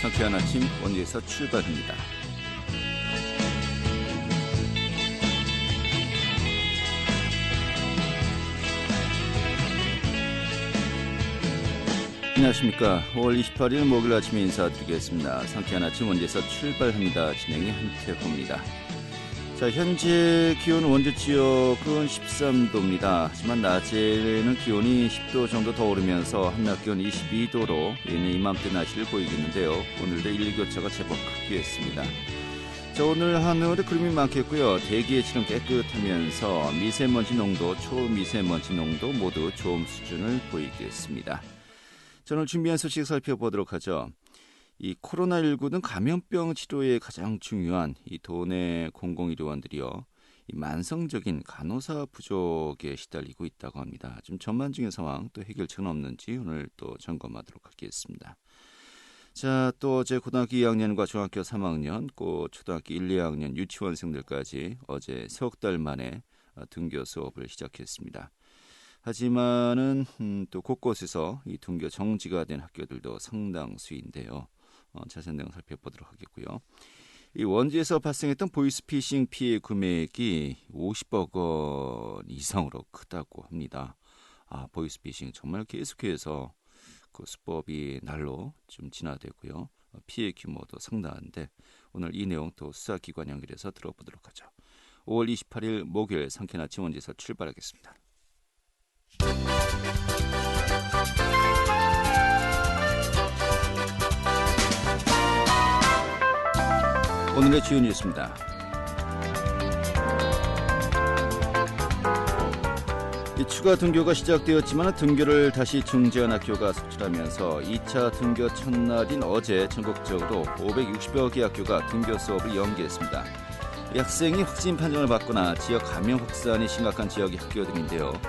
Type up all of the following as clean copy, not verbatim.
상쾌한 아침 원주에서 출발합니다. 안녕하십니까. 5월 28일 목요일 아침에 인사드리겠습니다. 상쾌한 아침 원주에서 출발합니다. 진행의 한태호입니다. 자, 현재 기온 원주 지역은 13도입니다. 하지만 낮에는 기온이 10도 정도 더 오르면서 한낮 기온 22도로 예년 이맘때 날씨를 보이겠는데요. 오늘도 일교차가 제법 크겠습니다. 자, 오늘 하늘에 구름이 많겠고요. 대기의 질은 깨끗하면서 미세먼지 농도, 초미세먼지 농도 모두 좋음 수준을 보이겠습니다. 자, 오늘 준비한 소식 살펴보도록 하죠. 이 코로나19는 감염병 치료에 가장 중요한 이 도내 공공의료원들이요, 이 만성적인 간호사 부족에 시달리고 있다고 합니다. 좀 전반적인 상황 또 해결책은 없는지 오늘 또 점검하도록 하겠습니다. 자, 또 어제 고등학교 2학년과 중학교 3학년, 또 초등학교 1, 2학년 유치원생들까지 어제 석 달 만에 등교 수업을 시작했습니다. 하지만은 또 곳곳에서 이 등교 정지가 된 학교들도 상당수인데요. 자세한 내용 살펴보도록 하겠고요. 이 원주에서 발생했던 보이스피싱 피해 금액이 50억 원 이상으로 크다고 합니다. 보이스피싱 정말 계속해서 그 수법이 날로 좀 진화되고요. 피해 규모도 상당한데 오늘 이 내용 또 수사기관 연결해서 들어보도록 하죠. 5월 28일 목요일 상쾌한 아침 원주에서 출발하겠습니다. 오늘의 주요 뉴스입니다. 추가 등교가 시작되었지만 등교를 다시 중지한 학교가 속출하면서 2차 등교 첫날인 어제 전국적으로 560여 개 학교가 등교 수업을 연기했습니다. 학생이 확진 판정을 받거나 지역 감염 확산이 심각한 지역의 학교들인데요.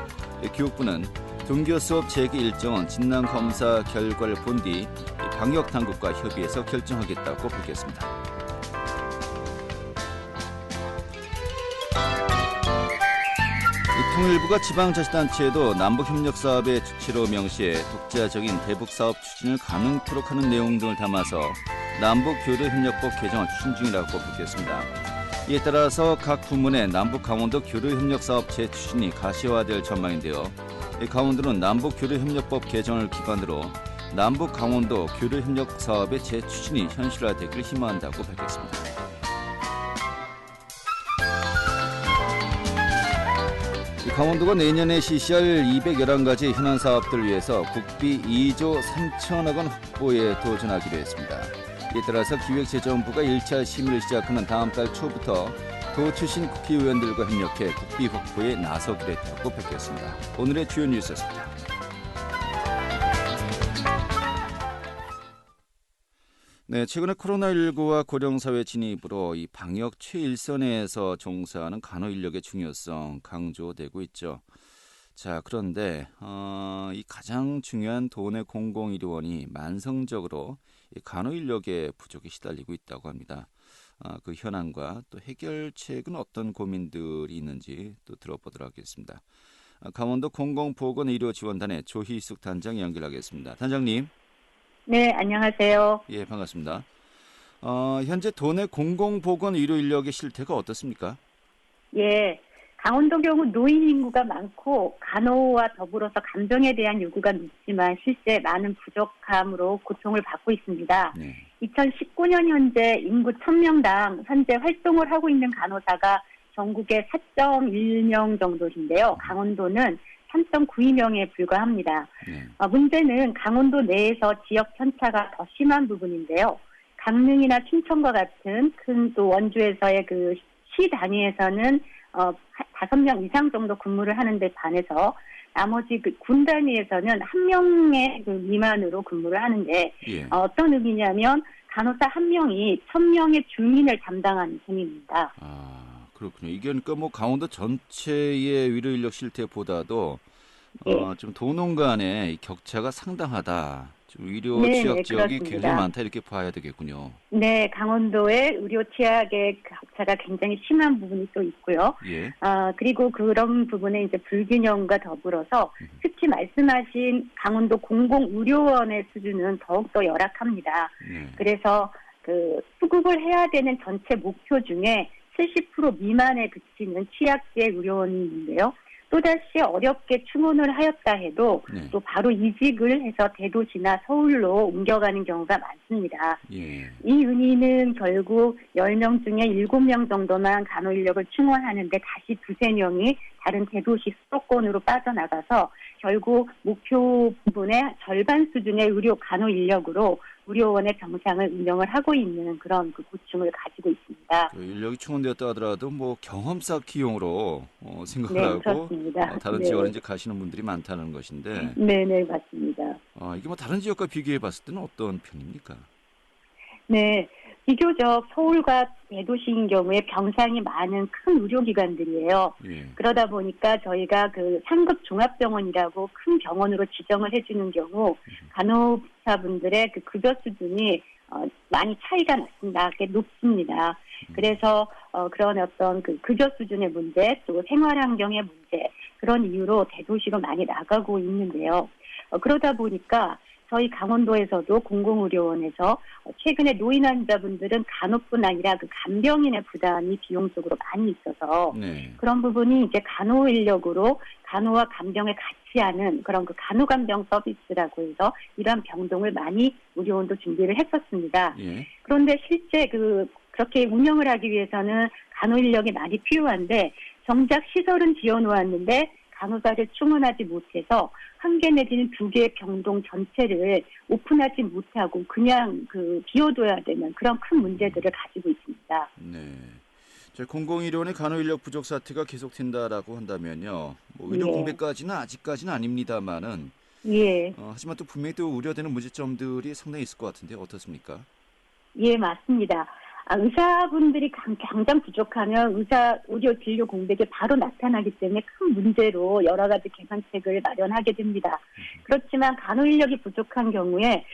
교육부는 등교 수업 재개 일정은 진단검사 결과를 본 뒤 방역당국과 협의해서 결정하겠다고 밝혔습니다. 통일부가 지방자치단체에도 남북협력사업의 주체로 명시해 독자적인 대북사업 추진을 가능토록 하는 내용 등을 담아서 남북교류협력법 개정을 추진 중이라고 밝혔습니다. 이에 따라서 각 부문의 남북강원도 교류협력사업 재추진이 가시화될 전망인데요. 강원도는 남북교류협력법 개정을 기반으로 남북강원도 교류협력사업의 재추진이 현실화되기를 희망한다고 밝혔습니다. 강원도가 내년에 실시할 211가지 현안사업들을 위해서 국비 2조 3천억 원 확보에 도전하기로 했습니다. 이에 따라서 기획재정부가 1차 심의를 시작하는 다음 달 초부터 도 출신 국회의원들과 협력해 국비 확보에 나서기로 했다고 밝혔습니다. 오늘의 주요 뉴스였습니다. 네, 최근에 코로나19와 고령사회 진입으로 이 방역 최일선에서 종사하는 간호 인력의 중요성 강조되고 있죠. 자, 그런데 이 가장 중요한 도내 공공의료원이 만성적으로 이 간호 인력의 부족에 시달리고 있다고 합니다. 그 현안과 또 해결책은 어떤 고민들이 있는지 또 들어보도록 하겠습니다. 강원도 공공보건의료지원단의 조희숙 단장 연결하겠습니다. 단장님. 네, 안녕하세요. 예, 반갑습니다. 현재 도내 공공보건 의료 인력의 실태가 어떻습니까? 예, 강원도 경우 노인 인구가 많고 간호와 더불어서 간병에 대한 요구가 높지만 실제 많은 부족함으로 고통을 받고 있습니다. 네. 2019년 현재 인구 1000명당 현재 활동을 하고 있는 간호사가 전국에 4.1명 정도인데요. 강원도는 3.92명에 불과합니다. 문제는 강원도 내에서 지역 편차가 더 심한 부분인데요. 강릉이나 춘천과 같은 큰 또 원주에서의 그 시 단위에서는 5명 이상 정도 근무를 하는데 반해서 나머지 그 군 단위에서는 1명의 그 미만으로 근무를 하는데 어떤 의미냐면 간호사 1명이 1000명의 주민을 담당하는 셈입니다. 그렇군요. 이게 그러니까 뭐 강원도 전체의 의료 인력 실태보다도 좀 도농 간의 격차가 상당하다. 의료 네, 취약 네, 지역이 그렇습니다. 굉장히 많다 이렇게 봐야 되겠군요. 네, 강원도의 의료 취약의 격차가 굉장히 심한 부분이 또 있고요. 예. 그리고 그런 부분에 이제 불균형과 더불어서 특히 말씀하신 강원도 공공의료원의 수준은 더욱더 열악합니다. 네. 그래서 수급을 해야 되는 전체 목표 중에 70% 미만에 그치는 취약계 의료원이 있는데요. 또다시 어렵게 충원을 하였다 해도 네. 또 바로 이직을 해서 대도시나 서울로 옮겨가는 경우가 많습니다. 예. 이 은희는 결국 10명 중에 7명 정도만 간호 인력을 충원하는데 다시 두세 명이 다른 대도시 수도권으로 빠져나가서 결국 목표 부분의 절반 수준의 의료 간호 인력으로 의료원의 병상을 운영을 하고 있는 그런 고충을 가지고 있습니다. 인력이 충원되었다 하더라도 뭐 경험 쌓기용으로 생각을 네, 하고 그렇습니다. 다른 네. 지역으로 이제 가시는 분들이 많다는 것인데. 네, 맞습니다. 이게 뭐 다른 지역과 비교해 봤을 때는 어떤 편입니까? 네, 비교적 서울과 대도시인 경우에 병상이 많은 큰 의료기관들이에요. 예. 그러다 보니까 저희가 상급 종합병원이라고 큰 병원으로 지정을 해주는 경우 간호사분들의 급여 수준이 많이 차이가 났습니다. 꽤 높습니다. 그래서 그런 어떤 급여 수준의 문제, 또 생활 환경의 문제, 그런 이유로 대도시로 많이 나가고 있는데요. 그러다 보니까 저희 강원도에서도 공공의료원에서 최근에 노인 환자분들은 간호뿐 아니라 간병인의 부담이 비용적으로 많이 있어서 네. 그런 부분이 이제 간호 인력으로 간호와 간병을 같이 하는 그런 간호간병 서비스라고 해서 이러한 병동을 많이 의료원도 준비를 했었습니다. 예. 그런데 실제 그렇게 운영을 하기 위해서는 간호 인력이 많이 필요한데 정작 시설은 지어놓았는데 간호사를 충원하지 못해서 1개 내지는 2개의 병동 전체를 오픈하지 못하고 그냥 비워둬야 되는 그런 큰 문제들을 가지고 있습니다. 네. 공공의료원의 간호인력 부족 사태가 계속된다라고 한다면요. 뭐 의료 공백까지는 아직까지는 아닙니다만은. 예. 하지만 또 분명히 또 우려되는 문제점들이 상당히 있을 것 같은데 어떻습니까? 예, 맞습니다. 의사분들이 당장 부족하면 의료 진료 공백이 바로 나타나기 때문에 큰 문제로 여러 가지 개선책을 마련하게 됩니다. 그렇지만 간호 인력이 부족한 경우에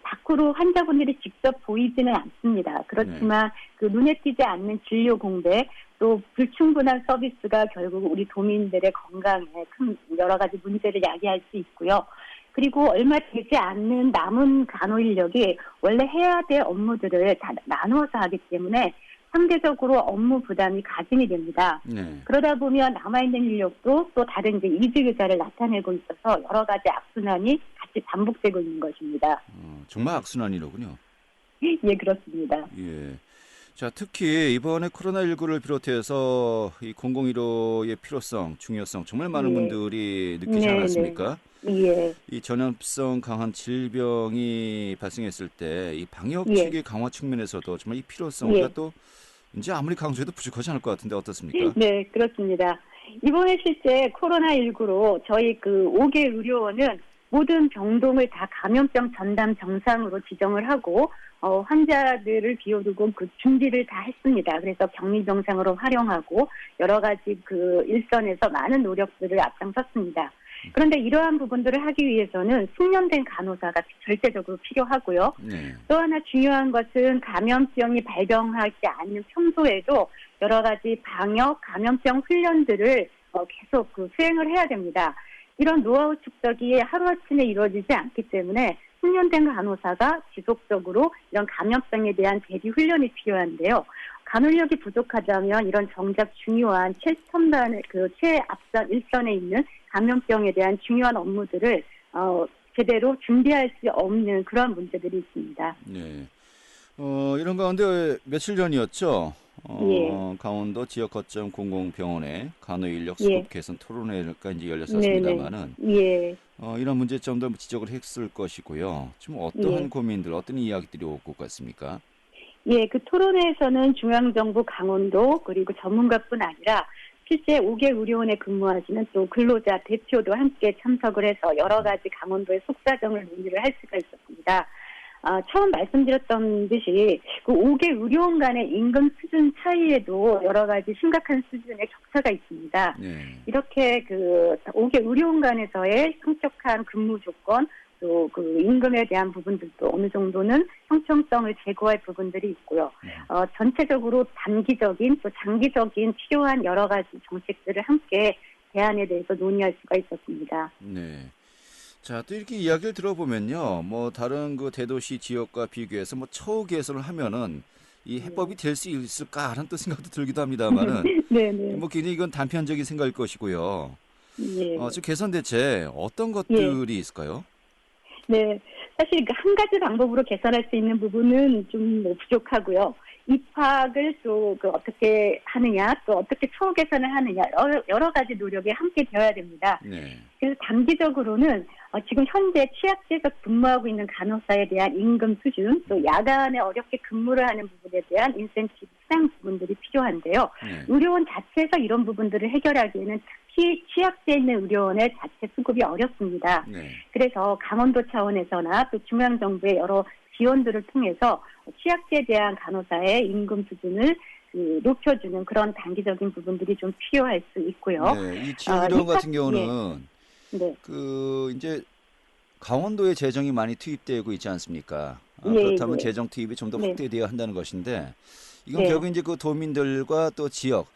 밖으로 환자분들이 직접 보이지는 않습니다. 그렇지만 눈에 띄지 않는 진료 공백, 또 불충분한 서비스가 결국 우리 도민들의 건강에 큰 여러 가지 문제를 야기할 수 있고요. 그리고 얼마 되지 않는 남은 간호 인력이 원래 해야 될 업무들을 다 나누어서 하기 때문에 상대적으로 업무 부담이 가중이 됩니다. 네. 그러다 보면 남아있는 인력도 또 다른 이직 의사를 나타내고 있어서 여러 가지 악순환이 같이 반복되고 있는 것입니다. 정말 악순환이로군요. 예, 그렇습니다. 예. 자, 특히 이번에 코로나19를 비롯해서 이 공공의료의 필요성, 중요성 정말 많은 분들이 느끼지 않았습니까? 예. 이 전염성 강한 질병이 발생했을 때 이 방역 체계 강화 측면에서도 정말 이 필요성과 또 이제 아무리 강조해도 부족하지 않을 것 같은데 어떻습니까? 네, 그렇습니다. 이번에 실제 코로나19로 저희 5개 의료원은 모든 병동을 다 감염병 전담 병상으로 지정을 하고 환자들을 비워두고 준비를 다 했습니다. 그래서 격리 병상으로 활용하고 여러 가지 일선에서 많은 노력들을 앞장섰습니다. 그런데 이러한 부분들을 하기 위해서는 숙련된 간호사가 절대적으로 필요하고요. 네. 또 하나 중요한 것은 감염병이 발병하지 않는 평소에도 여러 가지 방역, 감염병 훈련들을 계속 수행을 해야 됩니다. 이런 노하우 축적이 하루아침에 이루어지지 않기 때문에 숙련된 간호사가 지속적으로 이런 감염병에 대한 대비 훈련이 필요한데요. 간호력이 부족하다면 이런 정작 중요한 최앞선 일선에 있는 감염병에 대한 중요한 업무들을 제대로 준비할 수 없는 그런 문제들이 있습니다. 네. 이런 가운데 며칠 전이었죠. 강원도 지역 거점 공공병원에 간호인력 수급 개선 토론회가 이제 열렸었습니다만은 이런 문제점도 지적을 했을 것이고요. 지금 어떠한 고민들, 어떤 이야기들이 오고 갔습니까? 예, 토론회에서는 중앙정부 강원도 그리고 전문가뿐 아니라 실제 5개 의료원에 근무하시는 또 근로자 대표도 함께 참석을 해서 여러 가지 강원도의 속사정을 논의를 할 수가 있었습니다. 처음 말씀드렸던 듯이 5개 의료원 간의 임금 수준 차이에도 여러 가지 심각한 수준의 격차가 있습니다. 이렇게 5개 의료원 간에서의 성격한 근무 조건 또 그 임금에 대한 부분들도 어느 정도는 형평성을 제고할 부분들이 있고요. 전체적으로 단기적인 또 장기적인 필요한 여러 가지 정책들을 함께 대안에 대해서 논의할 수가 있었습니다. 네. 자, 또 이렇게 이야기를 들어보면요. 뭐 다른 그 대도시 지역과 비교해서 뭐 처우 개선을 하면은 이 해법이 될 수 있을까 하는 또 생각도 들기도 합니다만은 네네. 뭐 굉장히 이건 단편적인 생각일 것이고요. 예. 지금 개선 대책 어떤 예. 것들이 있을까요? 네, 사실 그 한 가지 방법으로 개선할 수 있는 부분은 좀 부족하고요. 입학을 또 그 어떻게 하느냐, 또 어떻게 처우 개선을 하느냐, 여러 가지 노력이 함께 되어야 됩니다. 네. 그래서 단기적으로는 지금 현재 취약지에서 근무하고 있는 간호사에 대한 임금 수준, 또 야간에 어렵게 근무를 하는 부분에 대한 인센티브 수당 부분들이 필요한데요. 네. 의료원 자체에서 이런 부분들을 해결하기에는 특히 취약지에 있는 의료원의 자체 수급이 어렵습니다. 네. 그래서 강원도 차원에서나 또 중앙정부의 여러 지원들을 통해서 취약지에 대한 간호사의 임금 수준을 높여주는 그런 단기적인 부분들이 좀 필요할 수 있고요. 네, 이 지역의료원 같은 경우는 네. 그 이제 강원도에 재정이 많이 투입되고 있지 않습니까? 예, 그렇다면 예. 재정 투입이 좀 더 네. 확대되어야 한다는 것인데 이건 네. 결국 이제 그 도민들과 또 지역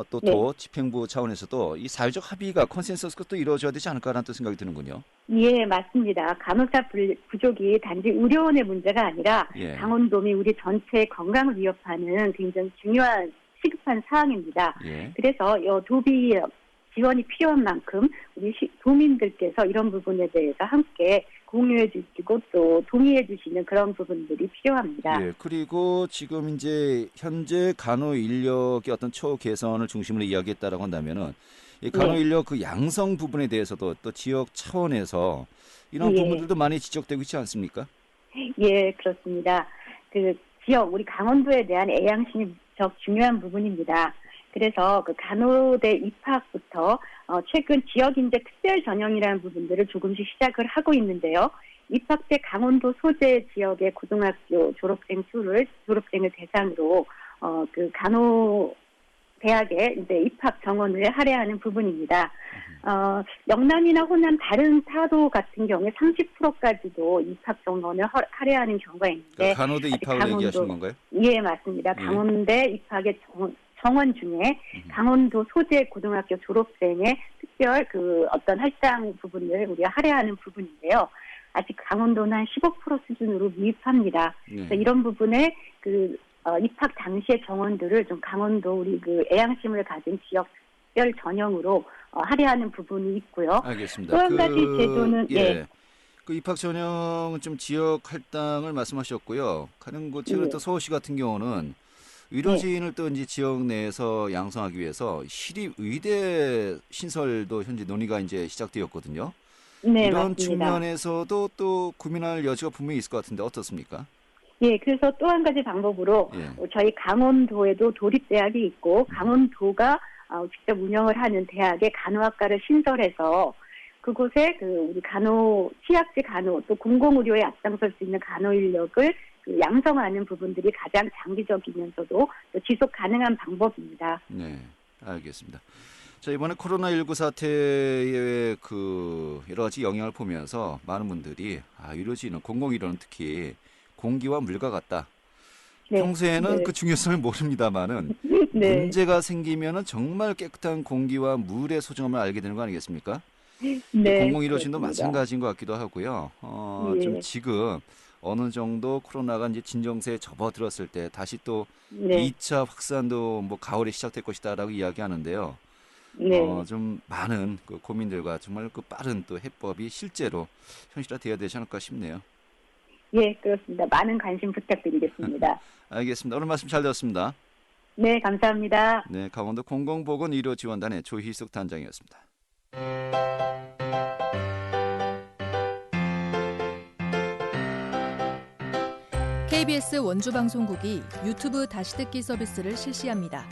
또 네. 도 집행부 차원에서도 이 사회적 합의가 컨센서스가 또 이루어져야 되지 않을까라는 또 생각이 드는군요. 예, 맞습니다. 간호사 부족이 단지 의료원의 문제가 아니라 예. 강원도 및 우리 전체의 건강을 위협하는 굉장히 중요한 시급한 사항입니다. 예. 그래서 도비 지원이 필요한 만큼 우리 도민들께서 이런 부분에 대해서 함께 공유해 주시고 또 동의해 주시는 그런 부분들이 필요합니다. 예. 그리고 지금 이제 현재 간호 인력의 어떤 처우 개선을 중심으로 이야기했다라고 한다면은 이 간호 네. 인력 그 양성 부분에 대해서도 또 지역 차원에서 이런 예. 부분들도 많이 지적되고 있지 않습니까? 예, 그렇습니다. 그 지역 우리 강원도에 대한 애양심이 무척 중요한 부분입니다. 그래서 그 간호대 입학부터 최근 지역인재 특별 전형이라는 부분들을 조금씩 시작을 하고 있는데요. 입학 때 강원도 소재 지역의 고등학교 졸업생을 대상으로 그 간호 대학의 이제 입학 정원을 할애하는 부분입니다. 영남이나 호남 다른 타도 같은 경우에 30%까지도 입학 정원을 할애하는 경우가 있는데 그러니까 간호대 입학을 얘기하시는 건가요? 예, 맞습니다. 강원대 입학의 정원 중에 강원도 소재 고등학교 졸업생의 특별 그 어떤 할당 부분을 우리가 할애하는 부분인데요. 아직 강원도는 한 15% 수준으로 미흡합니다. 네. 그래서 이런 부분에 그 입학 당시의 정원들을 좀 강원도 우리 그 애양심을 가진 지역 특별 전형으로 할애하는 부분이 있고요. 알겠습니다. 또 한 가지 제도는 그 입학 전형은 좀 지역 할당을 말씀하셨고요. 가는 곳 최근에 또 서울시 같은 경우는 의료진을 또 이제 지역 내에서 양성하기 위해서 시립 의대 신설도 현재 논의가 이제 시작되었거든요. 네, 이런 맞습니다. 측면에서도 또 고민할 여지가 분명히 있을 것 같은데 어떻습니까? 예, 그래서 또 한 가지 방법으로 저희 강원도에도 도립대학이 있고 강원도가 직접 운영을 하는 대학의 간호학과를 신설해서 그곳에 그 우리 취약지 간호 또 공공의료에 앞장설 수 있는 간호 인력을 그 양성하는 부분들이 가장 장기적이면서도 또 지속 가능한 방법입니다. 네, 알겠습니다. 자, 이번에 코로나19 사태의 그 여러 가지 영향을 보면서 많은 분들이 의료진은 공공의료는 특히 공기와 물과 같다. 네. 평소에는 네. 그 중요성을 모릅니다만은 네. 문제가 생기면은 정말 깨끗한 공기와 물의 소중함을 알게 되는 거 아니겠습니까? 네, 공공의료진도 그렇습니다. 마찬가지인 것 같기도 하고요. 예. 좀 지금 어느 정도 코로나가 이제 진정세에 접어들었을 때 다시 또 네. 2차 확산도 뭐 가을에 시작될 것이다라고 이야기하는데요. 네. 좀 많은 그 고민들과 정말 그 빠른 또 해법이 실제로 현실화되어야 되지 않을까 싶네요. 예, 그렇습니다. 많은 관심 부탁드리겠습니다. 알겠습니다. 오늘 말씀 잘 들었습니다. 네, 감사합니다. 네, 강원도 공공보건의료지원단의 조희숙 단장이었습니다. KBS 원주방송국이 유튜브 다시 듣기 서비스를 실시합니다.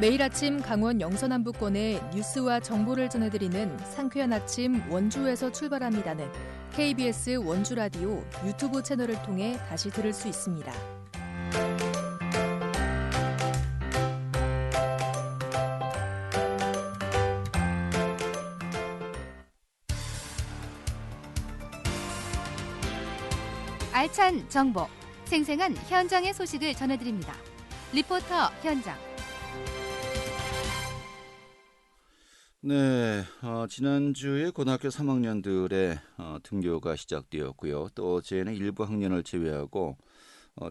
매일 아침 강원 영서남부권의 뉴스와 정보를 전해드리는 상쾌한 아침 원주에서 출발합니다는 KBS 원주라디오 유튜브 채널을 통해 다시 들을 수 있습니다. 알찬 정보, 생생한 현장의 소식을 전해드립니다. 리포터 현장. 네, 지난주에 고등학교 3학년들의 등교가 시작되었고요. 또 어제는 일부 학년을 제외하고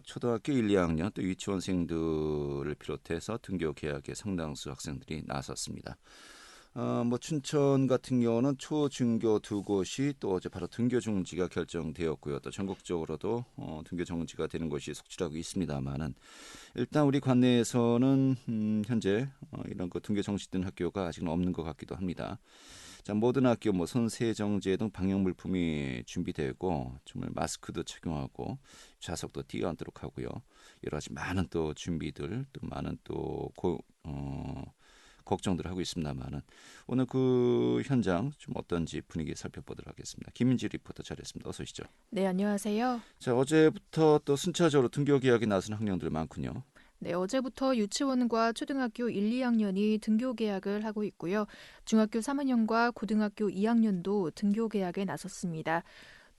초등학교 1, 2학년 또 유치원생들을 비롯해서 등교 개학에 상당수 학생들이 나섰습니다. 춘천 같은 경우는 초, 중교 두 곳이 또 어제 바로 등교 중지가 결정되었고요. 또 전국적으로도 등교 정지가 되는 곳이 속출하고 있습니다만은 일단 우리 관내에서는 현재 이런 등교 정지된 학교가 아직은 없는 것 같기도 합니다. 자, 모든 학교 손세정제 등 방역 물품이 준비되고 정말 마스크도 착용하고 좌석도 띄어앉도록 하고요. 여러 가지 많은 또 준비들 또 많은 또 걱정들 하고 있습니다만은 오늘 그 현장 좀 어떤지 분위기 살펴보도록 하겠습니다. 김민지 리포터 잘했습니다. 어서 오시죠. 네, 안녕하세요. 자, 어제부터 또 순차적으로 등교 개학에 나선 학년들 많군요. 네, 어제부터 유치원과 초등학교 1, 2학년이 등교 개학을 하고 있고요. 중학교 3학년과 고등학교 2학년도 등교 개학에 나섰습니다.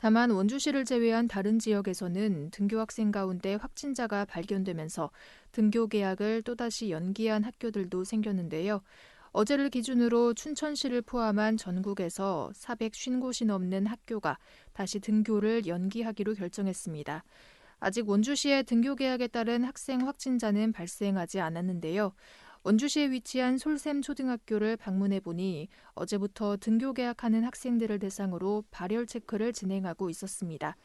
다만 원주시를 제외한 다른 지역에서는 등교 학생 가운데 확진자가 발견되면서 등교 개학을 또다시 연기한 학교들도 생겼는데요. 어제를 기준으로 춘천시를 포함한 전국에서 450곳이 넘는 학교가 다시 등교를 연기하기로 결정했습니다. 아직 원주시의 등교 개학에 따른 학생 확진자는 발생하지 않았는데요. 원주시에 위치한 솔샘초등학교를 방문해 보니 어제부터 등교 개학하는 학생들을 대상으로 발열 체크를 진행하고 있었습니다.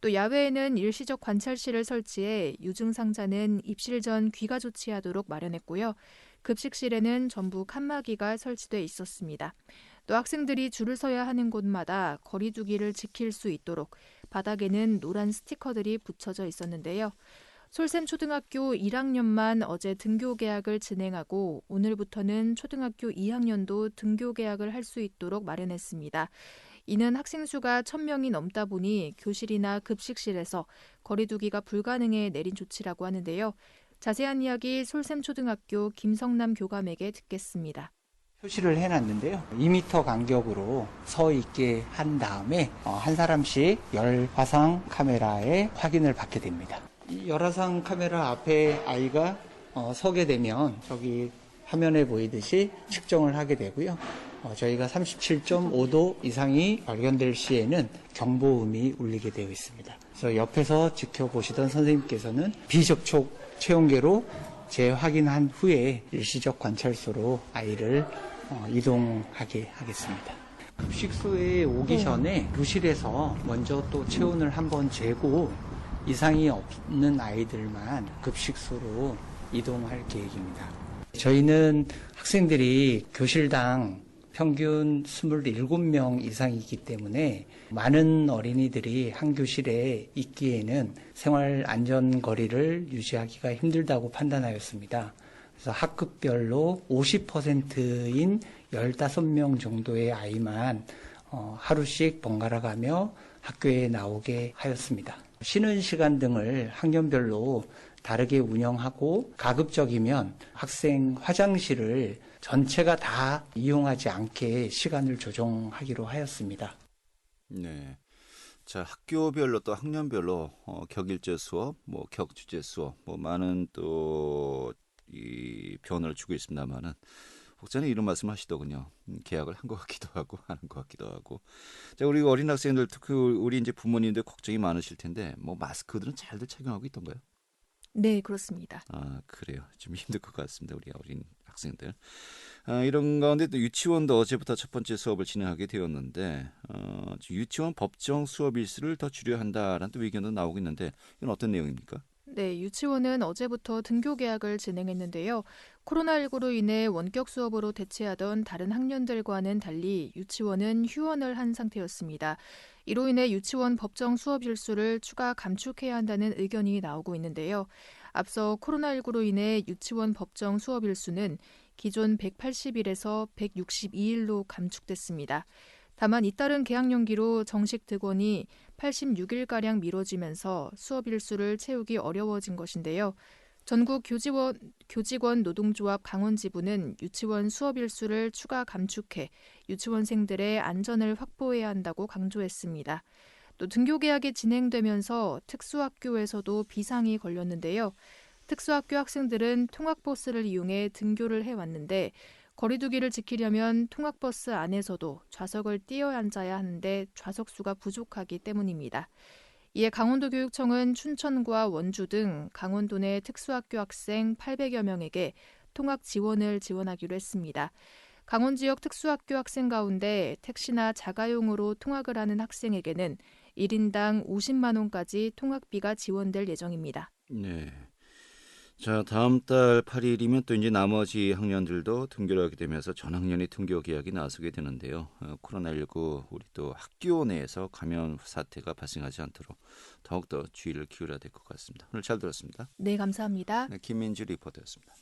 또 야외에는 일시적 관찰실을 설치해 유증상자는 입실 전 귀가 조치하도록 마련했고요. 급식실에는 전부 칸막이가 설치돼 있었습니다. 또 학생들이 줄을 서야 하는 곳마다 거리 두기를 지킬 수 있도록 바닥에는 노란 스티커들이 붙여져 있었는데요. 솔샘초등학교 1학년만 어제 등교 개학을 진행하고 오늘부터는 초등학교 2학년도 등교 개학을 할 수 있도록 마련했습니다. 이는 학생 수가 1,000명이 넘다 보니 교실이나 급식실에서 거리 두기가 불가능해 내린 조치라고 하는데요. 자세한 이야기 솔샘초등학교 김성남 교감에게 듣겠습니다. 표시를 해놨는데요. 2m 간격으로 서 있게 한 다음에 한 사람씩 열화상 카메라에 확인을 받게 됩니다. 이 열화상 카메라 앞에 아이가 서게 되면 저기 화면에 보이듯이 측정을 하게 되고요. 저희가 37.5도 이상이 발견될 시에는 경보음이 울리게 되어 있습니다. 그래서 옆에서 지켜보시던 선생님께서는 비접촉 체온계로 재확인한 후에 일시적 관찰소로 아이를 이동하게 하겠습니다. 급식소에 오기 전에 교실에서 먼저 또 체온을 한번 재고 이상이 없는 아이들만 급식소로 이동할 계획입니다. 저희는 학생들이 교실당 평균 27명 이상이기 때문에 많은 어린이들이 한 교실에 있기에는 생활 안전거리를 유지하기가 힘들다고 판단하였습니다. 그래서 학급별로 50%인 15명 정도의 아이만 하루씩 번갈아 가며 학교에 나오게 하였습니다. 쉬는 시간 등을 학년별로 다르게 운영하고 가급적이면 학생 화장실을 전체가 다 이용하지 않게 시간을 조정하기로 하였습니다. 네. 자, 학교별로 또 학년별로 격일제 수업, 격주제 수업, 많은 또 이 변화를 주고 있습니다만은 혹자는 이런 말씀 하시더군요. 계약을 한 것 같기도 하고 하는 것 같기도 하고. 자, 우리 어린 학생들 특히 우리 이제 부모님들 걱정이 많으실 텐데 마스크들은 잘들 착용하고 있던가요? 네, 그렇습니다. 아, 그래요. 좀 힘들 것 같습니다. 우리 어린 학생들. 이런 가운데 또 유치원도 어제부터 첫 번째 수업을 진행하게 되었는데 유치원 법정 수업 일수를 더 줄여야 한다라는 또 의견도 나오고 있는데 이건 어떤 내용입니까? 네, 유치원은 어제부터 등교 개학을 진행했는데요. 코로나19로 인해 원격 수업으로 대체하던 다른 학년들과는 달리 유치원은 휴원을 한 상태였습니다. 이로 인해 유치원 법정 수업 일수를 추가 감축해야 한다는 의견이 나오고 있는데요. 앞서 코로나19로 인해 유치원 법정 수업 일수는 기존 180일에서 162일로 감축됐습니다. 다만 잇따른 개학 연기로 정식 등원이 86일가량 미뤄지면서 수업 일수를 채우기 어려워진 것인데요. 전국 교직원 노동조합 강원지부는 유치원 수업 일수를 추가 감축해 유치원생들의 안전을 확보해야 한다고 강조했습니다. 또 등교 개학이 진행되면서 특수학교에서도 비상이 걸렸는데요. 특수학교 학생들은 통학버스를 이용해 등교를 해왔는데 거리두기를 지키려면 통학버스 안에서도 좌석을 띄어 앉아야 하는데 좌석수가 부족하기 때문입니다. 이에 강원도교육청은 춘천과 원주 등 강원도 내 특수학교 학생 800여 명에게 통학 지원을 지원하기로 했습니다. 강원 지역 특수학교 학생 가운데 택시나 자가용으로 통학을 하는 학생에게는 1인당 50만 원까지 통학비가 지원될 예정입니다. 네. 자, 다음 달 8일이면 또 이제 나머지 학년들도 등교를 하게 되면서 전학년이 등교 계약이 나서게 되는데요. 코로나19 우리 또 학교 내에서 감염 사태가 발생하지 않도록 더욱더 주의를 기울여야 될 것 같습니다. 오늘 잘 들었습니다. 네, 감사합니다. 네, 김민주 리포터였습니다.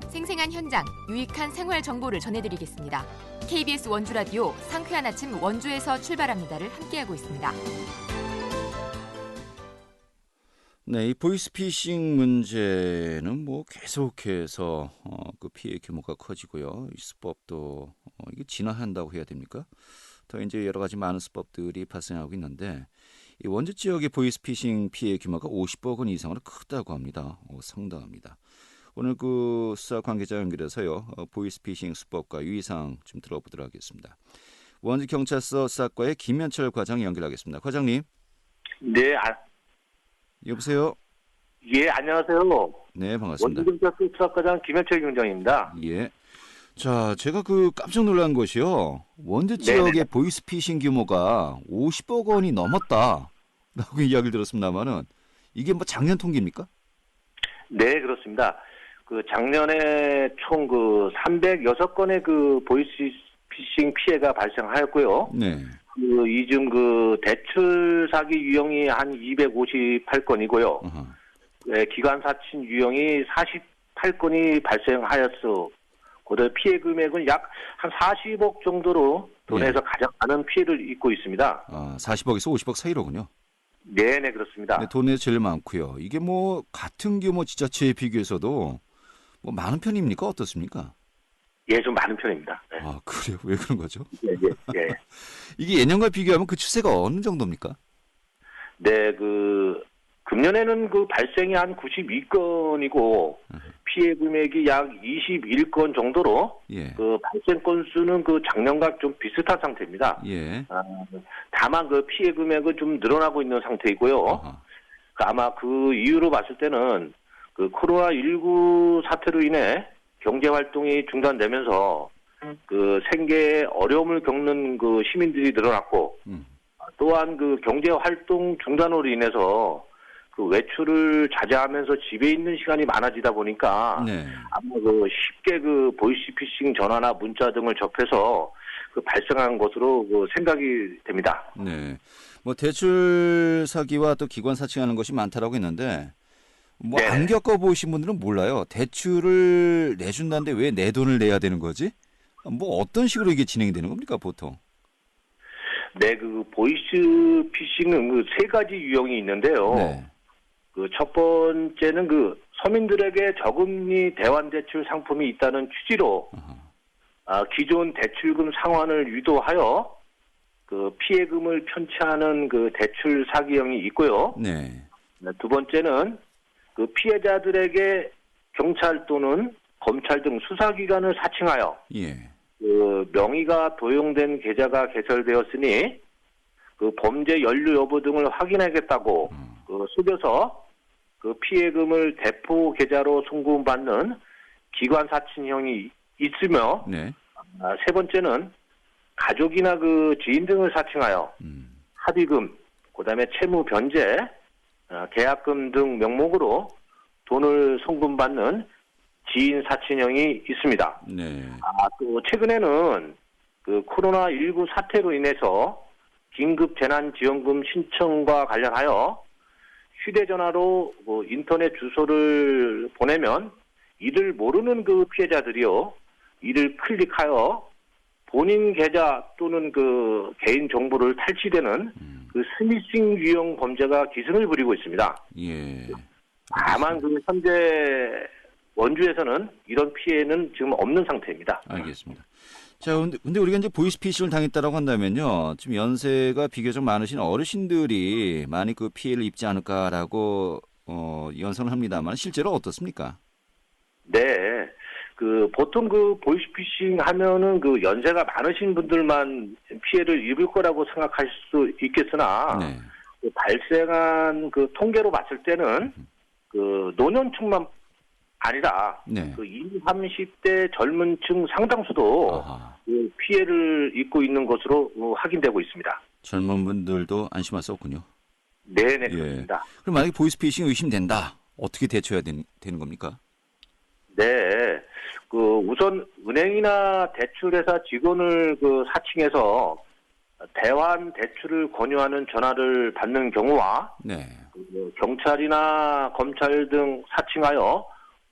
생생한 현장, 유익한 생활 정보를 전해드리겠습니다. KBS 원주 라디오 상쾌한 아침 원주에서 출발합니다를 함께하고 있습니다. 네, 이 보이스피싱 문제는 뭐 계속해서 그 피해 규모가 커지고요. 이 수법도 이게 진화한다고 해야 됩니까? 더 이제 여러 가지 많은 수법들이 발생하고 있는데 이 원주 지역의 보이스피싱 피해 규모가 50억 원 이상으로 크다고 합니다. 상당합니다. 오늘 그 수사 관계자 연결해서요. 보이스피싱 수법과 유의사항 좀 들어보도록 하겠습니다. 원주 경찰서 수사과의 김현철 과장 연결하겠습니다. 과장님. 네, 여보세요. 예, 안녕하세요. 네, 반갑습니다. 원주경찰서 수사과장 김현철 경장입니다. 예. 자, 제가 그 깜짝 놀란 것이요. 원주 지역의 보이스피싱 규모가 50억 원이 넘었다라고 이야기를 들었습니다만은 이게 뭐 작년 통계입니까? 네, 그렇습니다. 그 작년에 총 그 306건의 그 보이스피싱 피해가 발생하였고요. 네. 그 이중 그 대출 사기 유형이 한 258건이고요. 네, 기관 사칭 유형이 48건이 발생하였어. 고대 피해 금액은 약 한 40억 정도로 도내에서 가장 많은 피해를 입고 있습니다. 40억에서 50억 사이로군요. 네, 그렇습니다. 네, 도내에서 제일 많고요. 이게 뭐 같은 규모 지자체에 비교해서도 뭐 많은 편입니까? 어떻습니까? 예, 좀 많은 편입니다. 네. 아, 그래요? 왜 그런 거죠? 예. 이게 예년과 비교하면 그 추세가 어느 정도입니까? 네, 그 금년에는 그 발생이 한 92건이고 피해 금액이 약 21건 정도로 그 발생 건수는 그 작년과 좀 비슷한 상태입니다. 예. 다만 그 피해 금액은 좀 늘어나고 있는 상태이고요. 아마 그 이유로 봤을 때는 그 코로나19 사태로 인해 경제 활동이 중단되면서 그 생계에 어려움을 겪는 그 시민들이 늘어났고 또한 그 경제 활동 중단으로 인해서 그 외출을 자제하면서 집에 있는 시간이 많아지다 보니까 아마 그 쉽게 그 보이스피싱 전화나 문자 등을 접해서 그 발생한 것으로 그 생각이 됩니다. 네. 뭐 대출 사기와 또 기관 사칭하는 것이 많다라고 했는데 뭐 안 겪어보신 분들은 몰라요. 대출을 내준다는데 왜 내 돈을 내야 되는 거지? 뭐 어떤 식으로 이게 진행이 되는 겁니까 보통? 네, 그 보이스피싱은 그 세 가지 유형이 있는데요. 그 첫 번째는 그 서민들에게 저금리 대환대출 상품이 있다는 취지로 기존 대출금 상환을 유도하여 그 피해금을 편취하는 그 대출 사기형이 있고요. 두 번째는 그 피해자들에게 경찰 또는 검찰 등 수사기관을 사칭하여 그 명의가 도용된 계좌가 개설되었으니 그 범죄 연루 여부 등을 확인하겠다고 그 속여서 그 피해금을 대포 계좌로 송금받는 기관 사칭형이 있으며 세 번째는 가족이나 그 지인 등을 사칭하여 합의금, 그다음에 채무 변제, 계약금 등 명목으로 돈을 송금받는 지인 사칭형이 있습니다. 또 최근에는 그 코로나19 사태로 인해서 긴급 재난지원금 신청과 관련하여 휴대전화로 뭐 인터넷 주소를 보내면 이를 모르는 그 피해자들이요, 이를 클릭하여 본인 계좌 또는 그 개인 정보를 탈취되는 그 스미싱 유형 범죄가 기승을 부리고 있습니다. 다만 그 현재 원주에서는 이런 피해는 지금 없는 상태입니다. 알겠습니다. 자, 근데 우리가 이제 보이스피싱을 당했다라고 한다면요. 지금 연세가 비교적 많으신 어르신들이 많이 그 피해를 입지 않을까라고 연상을 합니다만 실제로 어떻습니까? 네. 보통 보이스피싱 하면은 연세가 많으신 분들만 피해를 입을 거라고 생각할 수 있겠으나, 네. 발생한 통계로 봤을 때는, 노년층만 아니라, 네. 20, 30대 젊은 층 상당수도 피해를 입고 있는 것으로 확인되고 있습니다. 젊은 분들도 안심할 수 없군요. 네네, 그렇습니다. 예. 그럼 만약에 보이스피싱이 의심된다. 어떻게 대처해야 되는 겁니까? 네. 우선 은행이나 대출회사 직원을 사칭해서 대환 대출을 권유하는 전화를 받는 경우와 네. 경찰이나 검찰 등 사칭하여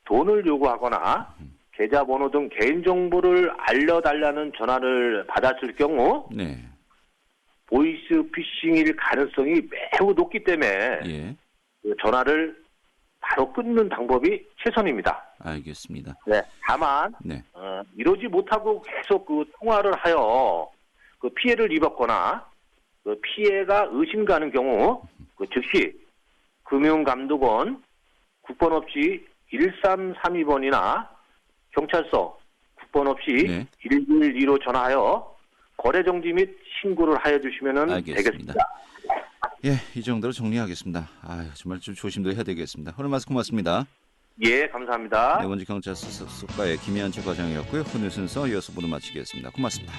돈을 요구하거나 계좌번호 등 개인정보를 알려달라는 전화를 받았을 경우 네. 보이스피싱일 가능성이 매우 높기 때문에 예. 전화를 바로 끊는 방법이 최선입니다. 알겠습니다. 네. 다만 네. 이러지 못하고 계속 통화를 하여 피해를 입었거나 피해가 의심가는 경우 즉시 금융감독원 국번 없이 1332번이나 경찰서 국번 없이 네. 112로 전화하여 거래 정지 및 신고를 하여 주시면 되겠습니다. 예, 이 정도로 정리하겠습니다. 정말 좀 조심도 해야 되겠습니다. 오늘 말씀 고맙습니다. 예, 감사합니다. 네, 원주경찰서 수사과의 김현철 과장이었고요. 오늘 순서 이어서 모두 마치겠습니다. 고맙습니다.